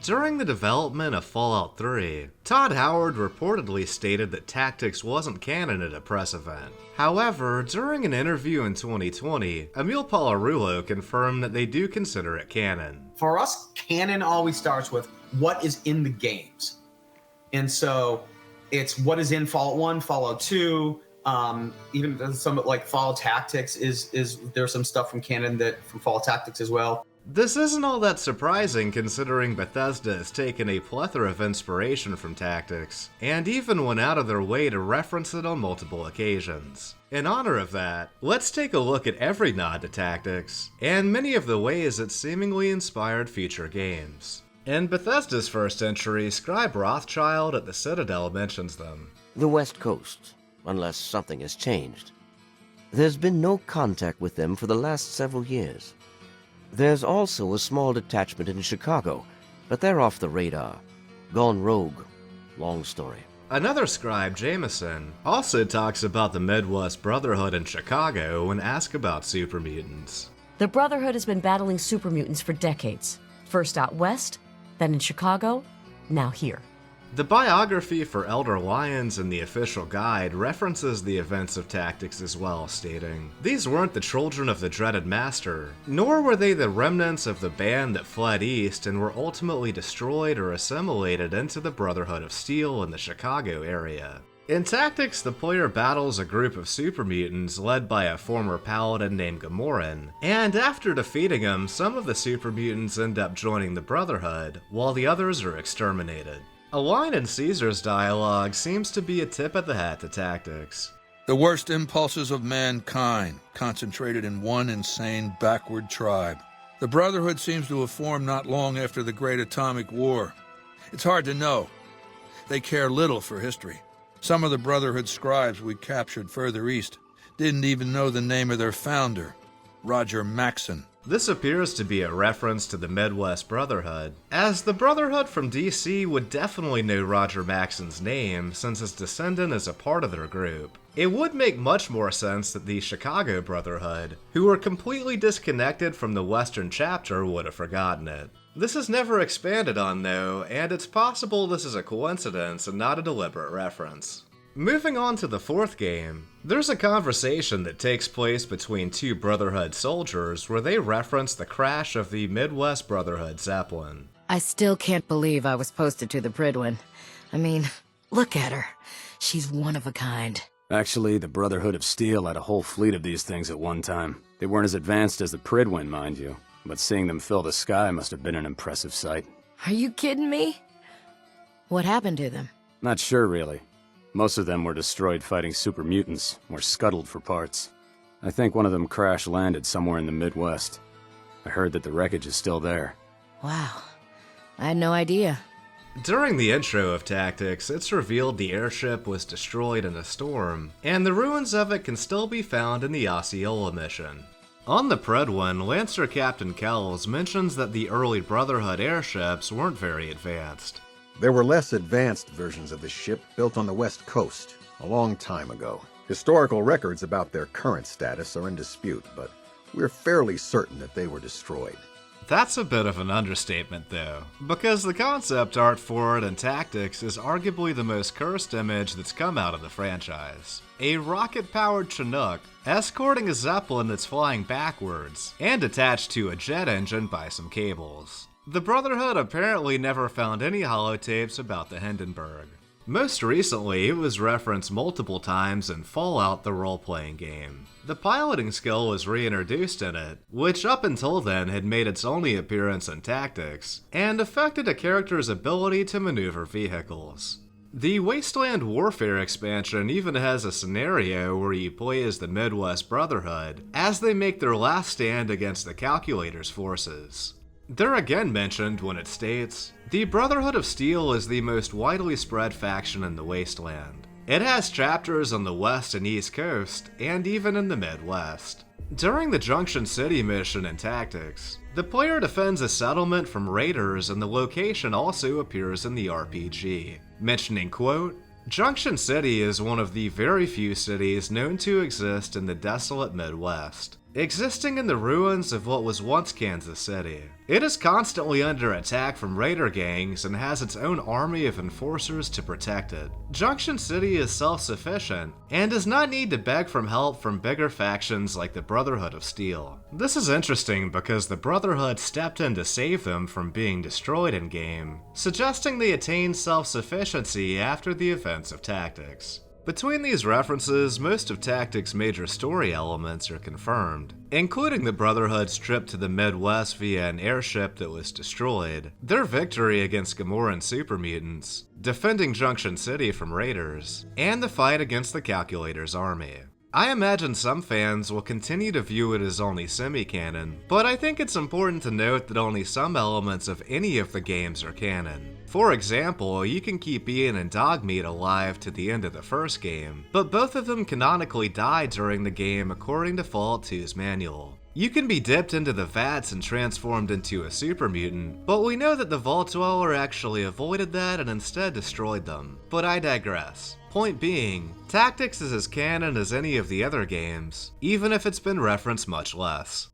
During the development of Fallout 3, Todd Howard reportedly stated that tactics wasn't canon at a press event. However, during an interview in 2020, Emil Palarulo confirmed that they do consider it canon. For us, canon always starts with what is in the games. And so it's what is in Fallout 1, Fallout 2, even some like Fallout Tactics is there's some stuff from canon that from Fallout Tactics as well. This isn't all that surprising considering Bethesda has taken a plethora of inspiration from Tactics, and even went out of their way to reference it on multiple occasions. In honor of that, let's take a look at every nod to Tactics, and many of the ways it seemingly inspired future games. In Bethesda's first entry, Scribe Rothschild at the Citadel mentions them. The West Coast, unless something has changed. There's been no contact with them for the last several years. There's also a small detachment in Chicago, but they're off the radar. Gone rogue. Long story. Another scribe, Jameson, also talks about the Midwest Brotherhood in Chicago when asked about super mutants. The Brotherhood has been battling super mutants for decades. First out west, then in Chicago, now here. The biography for Elder Lyons in the official guide references the events of Tactics as well, stating, "These weren't the children of the dreaded master, nor were they the remnants of the band that fled east and were ultimately destroyed or assimilated into the Brotherhood of Steel in the Chicago area." In Tactics, the player battles a group of super mutants led by a former paladin named Gamoran, and after defeating him, some of the super mutants end up joining the Brotherhood, while the others are exterminated. A line in Caesar's dialogue seems to be a tip of the hat to Tactics. The worst impulses of mankind, concentrated in one insane, backward tribe. The Brotherhood seems to have formed not long after the Great Atomic War. It's hard to know. They care little for history. Some of the Brotherhood scribes we captured further east didn't even know the name of their founder, Roger Maxson. This appears to be a reference to the Midwest Brotherhood, as the Brotherhood from DC would definitely know Roger Maxson's name since his descendant is a part of their group. It would make much more sense that the Chicago Brotherhood, who were completely disconnected from the Western chapter, would have forgotten it. This is never expanded on though, and it's possible this is a coincidence and not a deliberate reference. Moving on to the fourth game, there's a conversation that takes place between two Brotherhood soldiers where they reference the crash of the Midwest Brotherhood Zeppelin. I still can't believe I was posted to the Pridwin. I mean, look at her. She's one of a kind. Actually, the Brotherhood of Steel had a whole fleet of these things at one time. They weren't as advanced as the Pridwin, mind you, but seeing them fill the sky must have been an impressive sight. Are you kidding me? What happened to them? Not sure, really. Most of them were destroyed fighting super mutants, or scuttled for parts. I think one of them crash-landed somewhere in the Midwest. I heard that the wreckage is still there. Wow. I had no idea. During the intro of Tactics, it's revealed the airship was destroyed in a storm, and the ruins of it can still be found in the Osceola mission. On the Pridwin, Lancer Captain Kells mentions that the early Brotherhood airships weren't very advanced. There were less advanced versions of the ship built on the West Coast a long time ago. Historical records about their current status are in dispute, but we're fairly certain that they were destroyed. That's a bit of an understatement though, because the concept art for it in Tactics is arguably the most cursed image that's come out of the franchise. A rocket-powered Chinook escorting a Zeppelin that's flying backwards, and attached to a jet engine by some cables. The Brotherhood apparently never found any holotapes about the Hindenburg. Most recently, it was referenced multiple times in Fallout, the role-playing game. The piloting skill was reintroduced in it, which up until then had made its only appearance in Tactics, and affected a character's ability to maneuver vehicles. The Wasteland Warfare expansion even has a scenario where you play as the Midwest Brotherhood as they make their last stand against the Calculator's forces. They're again mentioned when it states, "The Brotherhood of Steel is the most widely spread faction in the Wasteland. It has chapters on the West and East Coast, and even in the Midwest." During the Junction City mission in Tactics, the player defends a settlement from raiders and the location also appears in the RPG, mentioning, quote, "Junction City is one of the very few cities known to exist in the desolate Midwest. existing in the ruins of what was once Kansas City. It is constantly under attack from raider gangs and has its own army of enforcers to protect it. Junction City is self-sufficient and does not need to beg for help from bigger factions like the Brotherhood of Steel. This is interesting because the Brotherhood stepped in to save them from being destroyed in-game, suggesting they attained self-sufficiency after the events of Tactics. Between these references, most of Tactics' major story elements are confirmed, including the Brotherhood's trip to the Midwest via an airship that was destroyed, their victory against Gamoran super mutants, defending Junction City from raiders, and the fight against the Calculator's army. I imagine some fans will continue to view it as only semi-canon, but I think it's important to note that only some elements of any of the games are canon. For example, you can keep Ian and Dogmeat alive to the end of the first game, but both of them canonically die during the game according to Fallout 2's manual. You can be dipped into the vats and transformed into a super mutant, but we know that the Vault Dweller actually avoided that and instead destroyed them. But I digress. Point being, Tactics is as canon as any of the other games, even if it's been referenced much less.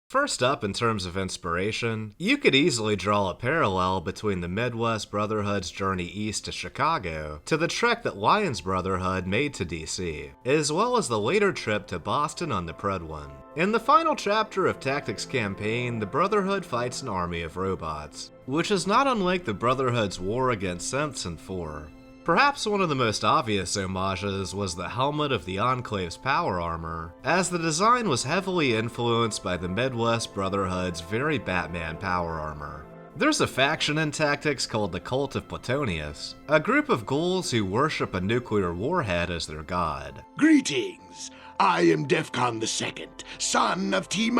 First up, in terms of inspiration, you could easily draw a parallel between the Midwest Brotherhood's journey east to Chicago to the trek that Lyons Brotherhood made to DC, as well as the later trip to Boston on the Predwin. In the final chapter of Tactics' campaign, the Brotherhood fights an army of robots, which is not unlike the Brotherhood's war against synths in 4. Perhaps one of the most obvious homages was the helmet of the Enclave's power armor, as the design was heavily influenced by the Midwest Brotherhood's very Batman power armor. There's a faction in Tactics called the Cult of Platonius, a group of ghouls who worship a nuclear warhead as their god. Greetings, I am Defcon II, son of T-.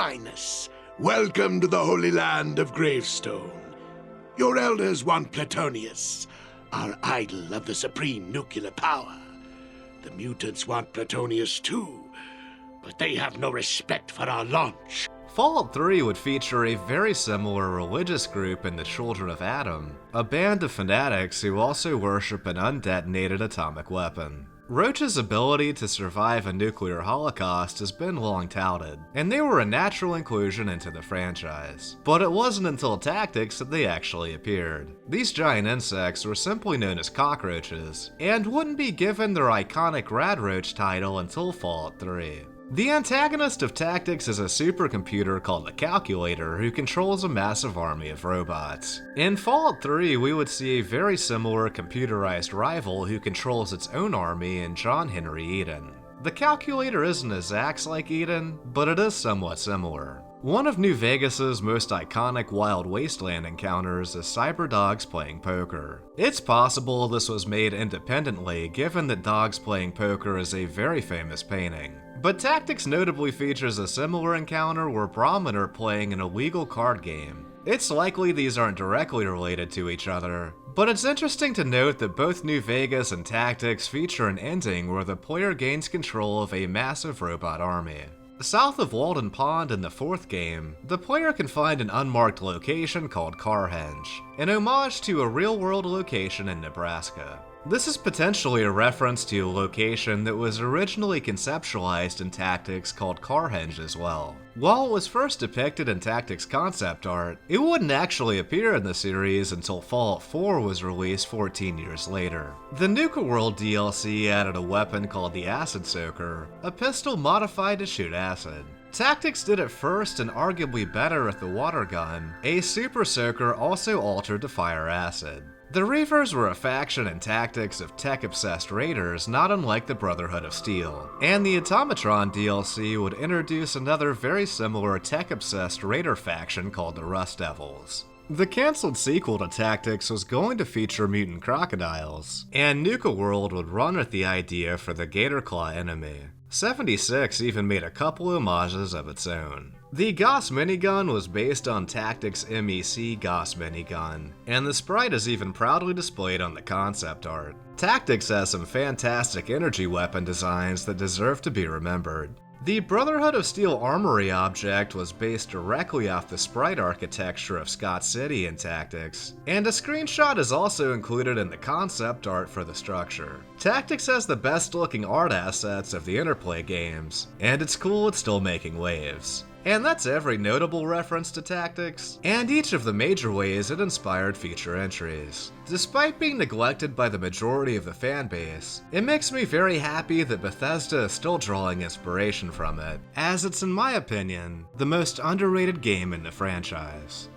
Welcome to the Holy Land of Gravestone. Your elders want Platonius, our idol of the supreme nuclear power. The mutants want Platonius too, but they have no respect for our launch. Fallout 3 would feature a very similar religious group in the Children of Adam, a band of fanatics who also worship an undetonated atomic weapon. Roach's ability to survive a nuclear holocaust has been long touted, and they were a natural inclusion into the franchise. But it wasn't until Tactics that they actually appeared. These giant insects were simply known as cockroaches, and wouldn't be given their iconic Rad Roach title until Fallout 3. The antagonist of Tactics is a supercomputer called the Calculator who controls a massive army of robots. In Fallout 3, we would see a very similar computerized rival who controls its own army in John Henry Eden. The Calculator isn't as axe-like Eden, but it is somewhat similar. One of New Vegas's most iconic Wild Wasteland encounters is cyberdogs playing poker. It's possible this was made independently given that Dogs Playing Poker is a very famous painting. But Tactics notably features a similar encounter where Brahmin are playing an illegal card game. It's likely these aren't directly related to each other, but it's interesting to note that both New Vegas and Tactics feature an ending where the player gains control of a massive robot army. South of Walden Pond in the 4th game, the player can find an unmarked location called Carhenge, an homage to a real-world location in Nebraska. This is potentially a reference to a location that was originally conceptualized in Tactics called Carhenge as well. While it was first depicted in Tactics concept art, it wouldn't actually appear in the series until Fallout 4 was released 14 years later. The Nuka World DLC added a weapon called the Acid Soaker, a pistol modified to shoot acid. Tactics did it first and arguably better with the water gun. A Super Soaker also altered to fire acid. The Reavers were a faction in Tactics of tech-obsessed raiders not unlike the Brotherhood of Steel, and the Automatron DLC would introduce another very similar tech-obsessed raider faction called the Rust Devils. The cancelled sequel to Tactics was going to feature mutant crocodiles, and Nuka World would run with the idea for the Gatorclaw enemy. 76 even made a couple homages of its own. The Gauss minigun was based on Tactics' MEC Gauss minigun, and the sprite is even proudly displayed on the concept art. Tactics has some fantastic energy weapon designs that deserve to be remembered. The Brotherhood of Steel Armory object was based directly off the sprite architecture of Scott City in Tactics, and a screenshot is also included in the concept art for the structure. Tactics has the best looking art assets of the Interplay games, and it's cool it's still making waves. And that's every notable reference to Tactics, and each of the major ways it inspired future entries. Despite being neglected by the majority of the fanbase, it makes me very happy that Bethesda is still drawing inspiration from it, as it's, in my opinion, the most underrated game in the franchise.